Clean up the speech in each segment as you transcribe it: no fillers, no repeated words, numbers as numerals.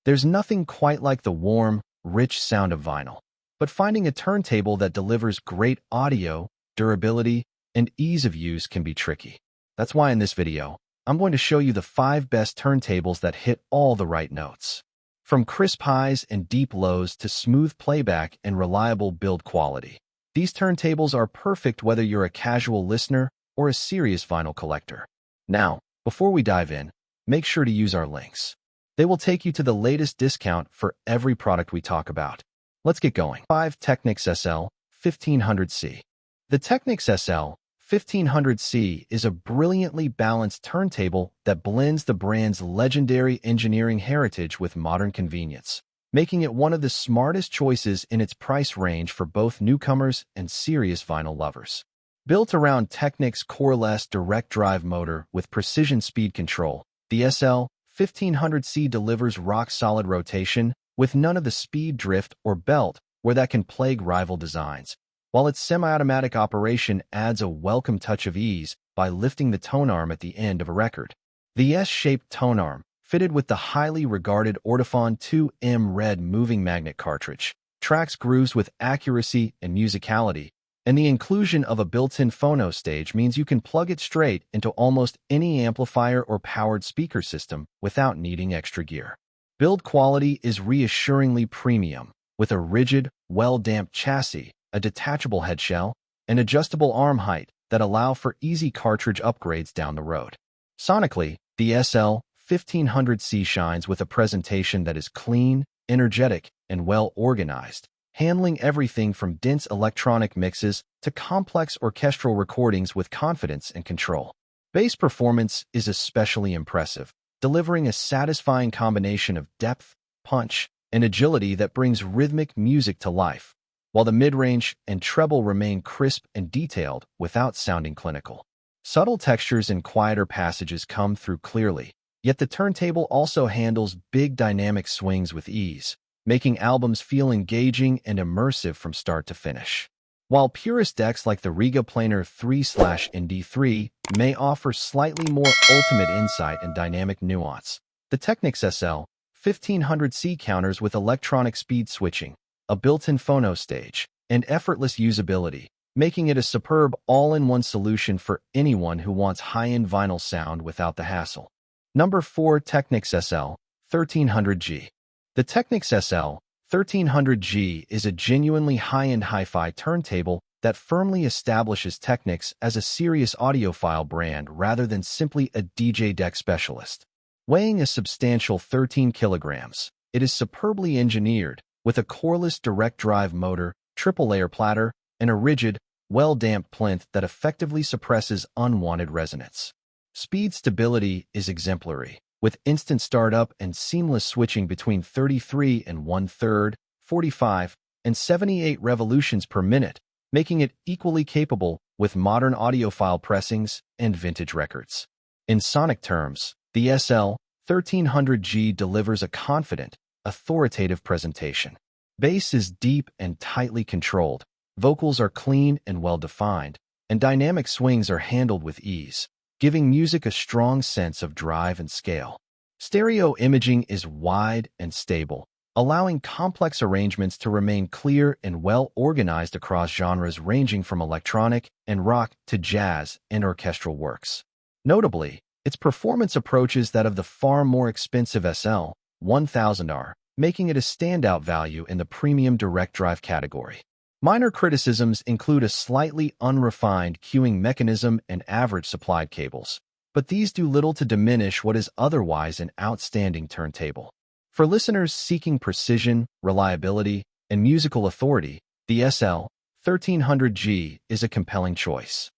There's nothing quite like the warm, rich sound of vinyl. But finding a turntable that delivers great audio, durability, and ease of use can be tricky. That's why in this video, I'm going to show you the 5 best turntables that hit all the right notes. From crisp highs and deep lows to smooth playback and reliable build quality. These turntables are perfect whether you're a casual listener or a serious vinyl collector. Now, before we dive in, make sure to use our links. They will take you to the latest discount for every product we talk about. Let's get going. 5. Technics SL-1500C. The Technics SL-1500C is a brilliantly balanced turntable that blends the brand's legendary engineering heritage with modern convenience, making it one of the smartest choices in its price range for both newcomers and serious vinyl lovers. Built around Technics' coreless direct drive motor with precision speed control, the SL-1500C delivers rock-solid rotation with none of the speed drift or belt where that can plague rival designs, while its semi-automatic operation adds a welcome touch of ease by lifting the tone arm at the end of a record. The S-shaped tone arm, fitted with the highly regarded Ortofon 2M red moving magnet cartridge, tracks grooves with accuracy and musicality, and the inclusion of a built-in phono stage means you can plug it straight into almost any amplifier or powered speaker system without needing extra gear. Build quality is reassuringly premium, with a rigid, well-damped chassis, a detachable headshell, and adjustable arm height that allow for easy cartridge upgrades down the road. Sonically, the SL-1500C shines with a presentation that is clean, energetic, and well-organized, handling everything from dense electronic mixes to complex orchestral recordings with confidence and control. Bass performance is especially impressive, delivering a satisfying combination of depth, punch, and agility that brings rhythmic music to life, while the mid-range and treble remain crisp and detailed without sounding clinical. Subtle textures and quieter passages come through clearly, yet the turntable also handles big dynamic swings with ease, making albums feel engaging and immersive from start to finish. While purist decks like the Rega Planar 3/ND3 may offer slightly more ultimate insight and dynamic nuance, the Technics SL-1500C counters with electronic speed switching, a built-in phono stage, and effortless usability, making it a superb all-in-one solution for anyone who wants high-end vinyl sound without the hassle. Number 4. Technics SL-1300G. The Technics SL-1300G is a genuinely high-end hi-fi turntable that firmly establishes Technics as a serious audiophile brand rather than simply a DJ deck specialist. Weighing a substantial 13 kilograms, it is superbly engineered, with a coreless direct drive motor, triple-layer platter, and a rigid, well-damped plinth that effectively suppresses unwanted resonance. Speed stability is exemplary, with instant startup and seamless switching between 33 and 1/3, 45, and 78 revolutions per minute, making it equally capable with modern audiophile pressings and vintage records. In sonic terms, the SL-1300G delivers a confident, authoritative presentation. Bass is deep and tightly controlled, vocals are clean and well-defined, and dynamic swings are handled with ease, giving music a strong sense of drive and scale. Stereo imaging is wide and stable, allowing complex arrangements to remain clear and well-organized across genres ranging from electronic and rock to jazz and orchestral works. Notably, its performance approaches that of the far more expensive SL-1000R, making it a standout value in the premium direct drive category. Minor criticisms include a slightly unrefined cueing mechanism and average supplied cables, but these do little to diminish what is otherwise an outstanding turntable. For listeners seeking precision, reliability, and musical authority, the SL-1300G is a compelling choice.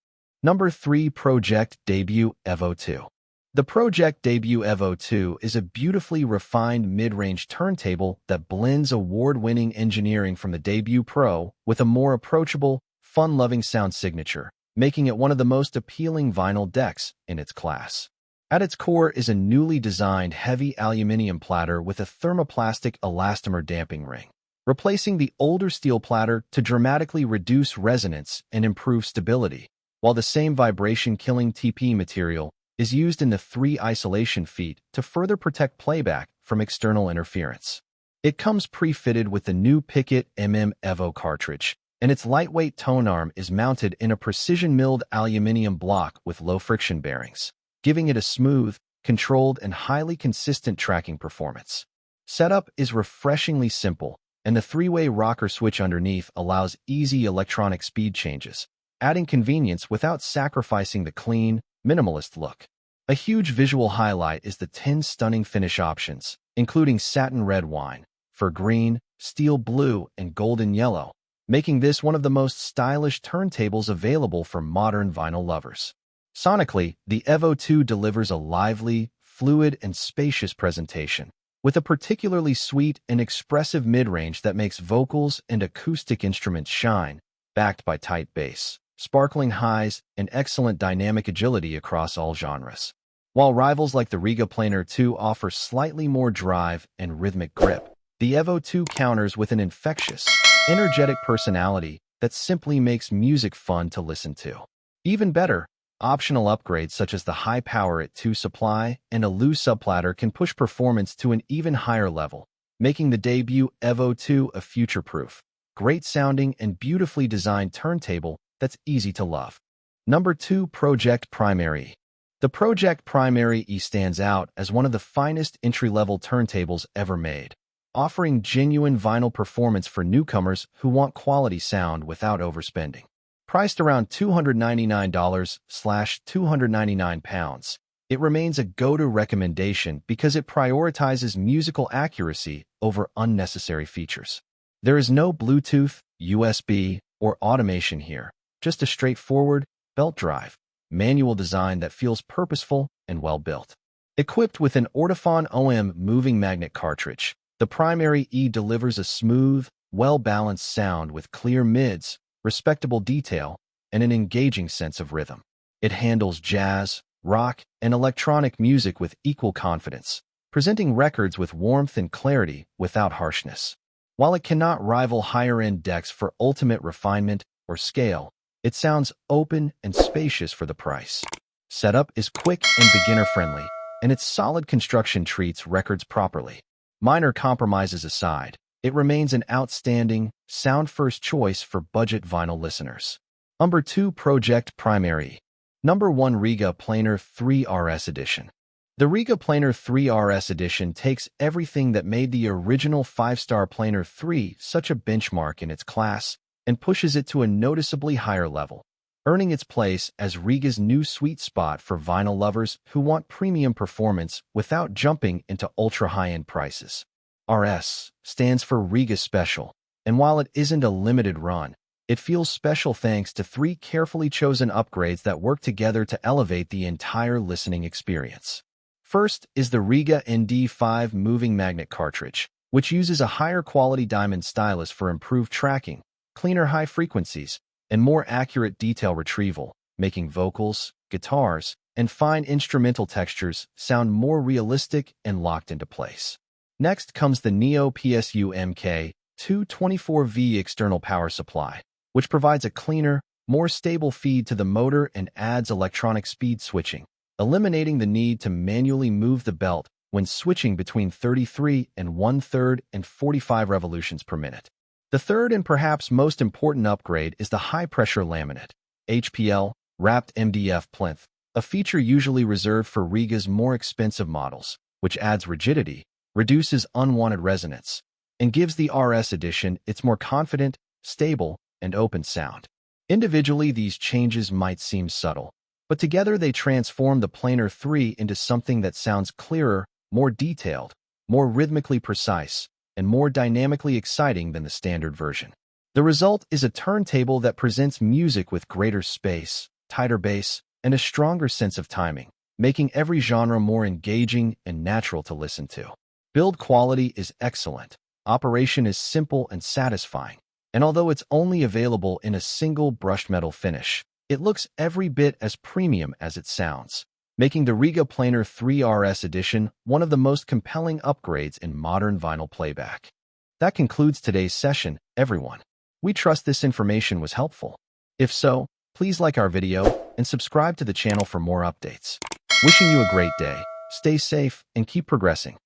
Number 3. Pro-Ject Debut Evo 2. The Pro-Ject Debut Evo 2 is a beautifully refined mid-range turntable that blends award-winning engineering from the Debut Pro with a more approachable, fun-loving sound signature, making it one of the most appealing vinyl decks in its class. At its core is a newly designed heavy aluminum platter with a thermoplastic elastomer damping ring, replacing the older steel platter to dramatically reduce resonance and improve stability, while the same vibration-killing TP material is used in the 3 isolation feet to further protect playback from external interference. It comes pre-fitted with the new Picket Evo cartridge, and its lightweight tone arm is mounted in a precision-milled aluminum block with low-friction bearings, giving it a smooth, controlled, and highly consistent tracking performance. Setup is refreshingly simple, and the 3-way rocker switch underneath allows easy electronic speed changes, adding convenience without sacrificing the clean, minimalist look. A huge visual highlight is the 10 stunning finish options, including satin red wine, fur green, steel blue, and golden yellow, making this one of the most stylish turntables available for modern vinyl lovers. Sonically, the Evo 2 delivers a lively, fluid, and spacious presentation, with a particularly sweet and expressive mid-range that makes vocals and acoustic instruments shine, backed by tight bass, sparkling highs, and excellent dynamic agility across all genres. While rivals like the Rega Planar 2 offer slightly more drive and rhythmic grip, the Evo 2 counters with an infectious, energetic personality that simply makes music fun to listen to. Even better, optional upgrades such as the high-power IT2 supply and a loose subplatter can push performance to an even higher level, making the debut Evo 2 a future-proof, great-sounding, and beautifully designed turntable that's easy to love. Number 2. Pro-Ject Primary E. The Pro-Ject Primary E stands out as one of the finest entry-level turntables ever made, offering genuine vinyl performance for newcomers who want quality sound without overspending. Priced around $299/299, it remains a go-to recommendation because it prioritizes musical accuracy over unnecessary features. There is no Bluetooth, USB, or automation here, just a straightforward, belt drive, manual design that feels purposeful and well-built. Equipped with an Ortofon OM moving magnet cartridge, the Primary E delivers a smooth, well-balanced sound with clear mids, respectable detail, and an engaging sense of rhythm. It handles jazz, rock, and electronic music with equal confidence, presenting records with warmth and clarity without harshness. While it cannot rival higher-end decks for ultimate refinement or scale, it sounds open and spacious for the price. Setup is quick and beginner-friendly, and its solid construction treats records properly. Minor compromises aside, it remains an outstanding, sound-first choice for budget vinyl listeners. Number 2. Pro-Ject Primary E. Number 1. Rega Planar 3 RS Edition. The Rega Planar 3 RS Edition takes everything that made the original 5-star Planar 3 such a benchmark in its class and pushes it to a noticeably higher level, earning its place as Rega's new sweet spot for vinyl lovers who want premium performance without jumping into ultra-high-end prices. RS stands for Rega Special, and while it isn't a limited run, it feels special thanks to 3 carefully chosen upgrades that work together to elevate the entire listening experience. First is the Rega ND5 moving magnet cartridge, which uses a higher quality diamond stylus for improved tracking, cleaner high frequencies, and more accurate detail retrieval, making vocals, guitars, and fine instrumental textures sound more realistic and locked into place. Next comes the Neo PSU MK224V external power supply, which provides a cleaner, more stable feed to the motor and adds electronic speed switching, eliminating the need to manually move the belt when switching between 33 and 1/3 and 45 revolutions per minute. The third and perhaps most important upgrade is the high-pressure laminate, HPL, wrapped MDF plinth, a feature usually reserved for Rega's more expensive models, which adds rigidity, reduces unwanted resonance, and gives the RS edition its more confident, stable, and open sound. Individually, these changes might seem subtle, but together they transform the Planar 3 into something that sounds clearer, more detailed, more rhythmically precise, and more dynamically exciting than the standard version. The result is a turntable that presents music with greater space, tighter bass, and a stronger sense of timing, making every genre more engaging and natural to listen to. Build quality is excellent, operation is simple and satisfying, and although it's only available in a single brushed metal finish, it looks every bit as premium as it sounds, making the Rega Planar 3 RS Edition one of the most compelling upgrades in modern vinyl playback. That concludes today's session, everyone. We trust this information was helpful. If so, please like our video and subscribe to the channel for more updates. Wishing you a great day. Stay safe and keep progressing.